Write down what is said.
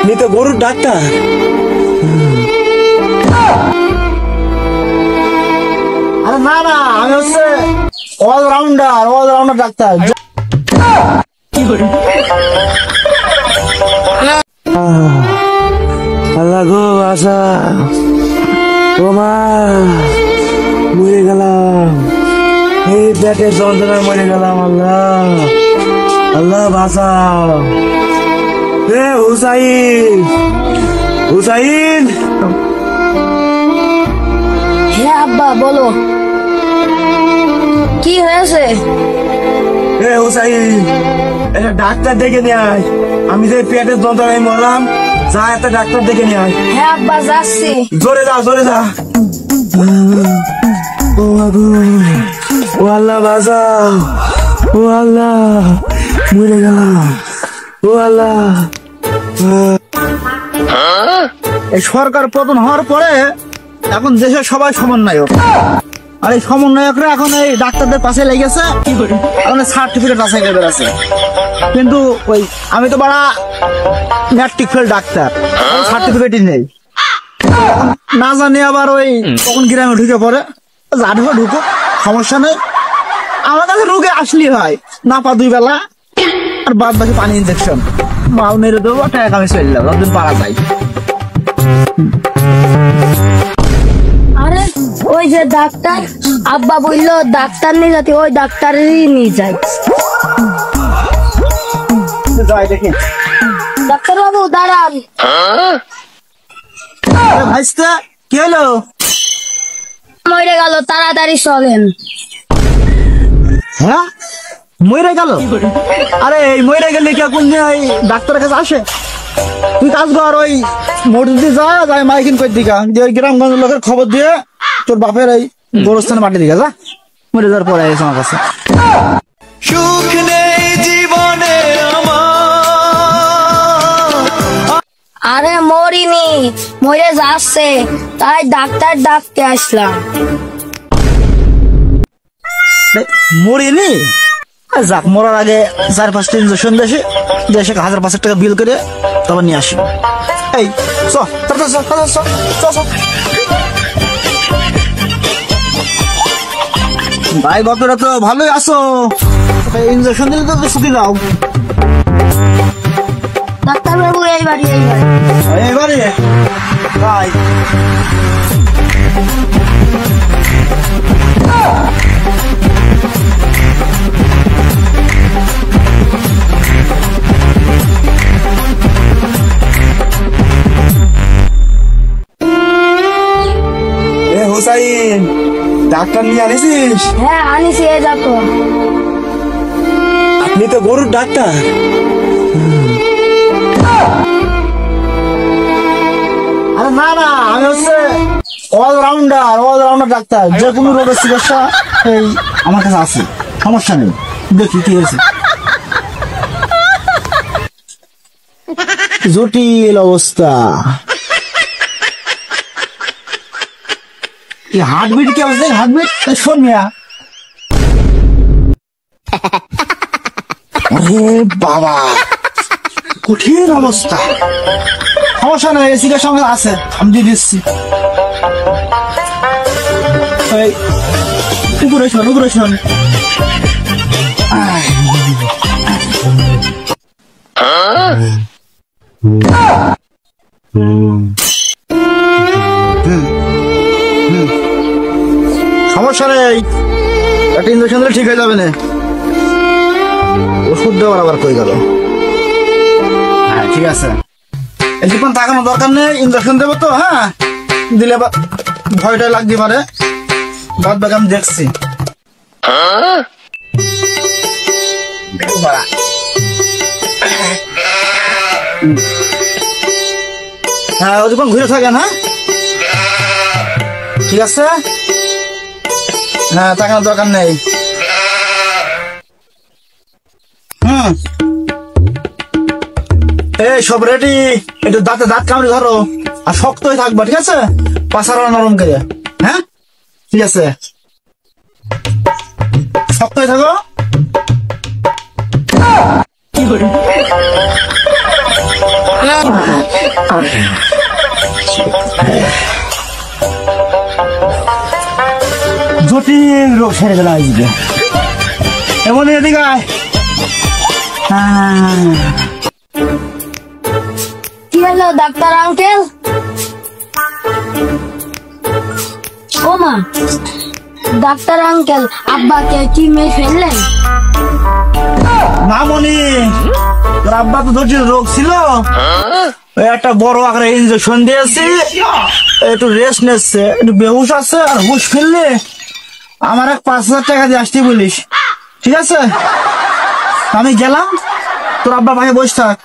আপনি তো গরুর ডাক্তার। আরে না না, আমি হচ্ছে অলরাউন্ডার ডাক্তার। আল্লাহ গো বাসা, ও মা মরে গেলাম, এই পেটের যন্ত্রণায় মরে গেলাম। আল্লাহ আল্লাহ বাঁচাও। হুসাইন, হুসাইন। হ্যাঁ আব্বা বলো, কি হয়েছে? হুসাইন, একটা ডাক্তার ডেকে নিয়ে আয়। আমি যে পেটের যন্ত্রণায় মরলাম, যা একটা ডাক্তার ডেকে নিয়ে আয়। হ্যাঁ আব্বা যাচ্ছি। জোরে যা, জোরে যা। ও বাবু, ও আল্লাহ বাঁচাও, ও আল্লাহ মরে গেলাম, ও আল্লাহ। এই সরকার পতন হওয়ার পরে এখন দেশের সবাই সমন্বয়ক, আর এই সমন্বয়করা এখন এই ডাক্তারদের পাশে লেগেছে। এখন সার্টিফিকেট আছে বেরোচ্ছে, কিন্তু ওই আমি তো বাড়া ম্যাট্রিক ফেল ডাক্তার, সার্টিফিকেটই নেই। না জানি আবার ওই তখন গ্রামে ঢুকে পড়ে, যা ঢুকে ঢুকো, সমস্যা নেই। আমার কাছে রোগে আসলি হয় না পা 2 বেলা, আর বাদ বাকি পানি ইনজেকশন মাল মেরে দেবো, টাকা আমি চলে যাবো, যতদিন পারা যায়। আরে ওই যে ডাক্তার, আব্বা বললো ডাক্তার নিয়ে যাতে, ওই ডাক্তারেরই নিয়ে যাই। যাই দেখি। ডাক্তার বাবু দাঁড়ান। ভাইস্তা কি হলো? মরে গেল, তাড়াতাড়ি চলেন। হ্যাঁ মরে গেল? আরে এই মরে গেলে কি কোন এই ডাক্তারের কাছে আসে? তুই কাজ কর, ওই মসজিদে যাই মাইকিং করে দিকা, দিয়ে ওই গ্রামগঞ্জের লোকের খবর দিয়ে তোর বাপের এই গোরস্থানে মাটি দিকা, যা মরে যাওয়ার পরে এসে আমার কাছে। সুখ নেই জীবনে আমার। আরে মরিনি, মরে যাচ্ছে, তাই ডাক্তার ডাকতে আসলাম। মরিনি? যাক, মরার আগে 4-5টা ইঞ্জেকশন দেশে 1,000-5,000 টাকা বিল করে তারপর নিয়ে আসি। এই ভাই, বাপেরা তো ভালোই আছো, ইঞ্জেকশন দিলে তো ছুটি দাও। ডাক্তার বাবু এই বাড়ি, এবারে ভাই হুসাইন, ডাক্তার নিয়ে আনিস? হ্যাঁ আনিছি, এ যাতো। আপনি তো গরুর ডাক্তার। আরে না না, আমি হচ্ছে অলরাউন্ডার ডাক্তার। যে কোনো রোগের চিকিৎসা এই আমার কাছে আছে, সমস্যা নেই। দেখি কি হয়েছে। জটিল অবস্থা। হার্টবিট কি অবস্থা? হার্টবিট শোন মিয়া। আরে বাবা, কঠিন অবস্থা। সমস্যা নেই, এসিটার সঙ্গে আছে, আমি দিয়ে দিচ্ছি। উপরে শোন, উপরে শোন। সমস্যা নেই, একটা ইঞ্জেকশন দিলে ঠিক হয়ে যাবে না। ওষুধ দেওয়ার আবার কই গেল? হ্যাঁ ঠিক আছে, এখন তাকানোর দরকার নেই, ইঞ্জেকশন দেবো তো। হ্যাঁ দিলে ভয়টা লাগতে পারে, বাদ বাকি আমি দেখছি। হ্যাঁ ওদিকে ঘুরে থাকেন। হ্যাঁ ঠিক আছে, হ্যাঁ তাকানোর দরকার নেই। এই সব রেডি, একটু দাঁত কামড়ে ধরো, আর শক্ত হয়ে থাকবা, ঠিক আছে? পাছাড়া নরম করে। হ্যাঁ ঠিক আছে, শক্ত হয়ে থাকো। জটিল রোগ সেরে ফেলা হয়েছে। এমন এদিকে আয়। কি হলো ডাক্তার আঙ্কেল? ও মা, ডাক্তার আঙ্কেল আব্বাকে কি মেয়ে ফেললেন? না মনি, তোর আব্বা তো জটিল রোগ ছিল, ওই একটা বড় আকারে ইঞ্জেকশন দিয়েছি, একটু রেস্ট নিচ্ছে, একটু বেহুশ আছে, আর হুশ ফেললে আমার 5,000 টাকা দিয়ে আসতে বলিস, ঠিক আছে? আমি গেলাম, তোর আব্বা ভাই বসে থাক।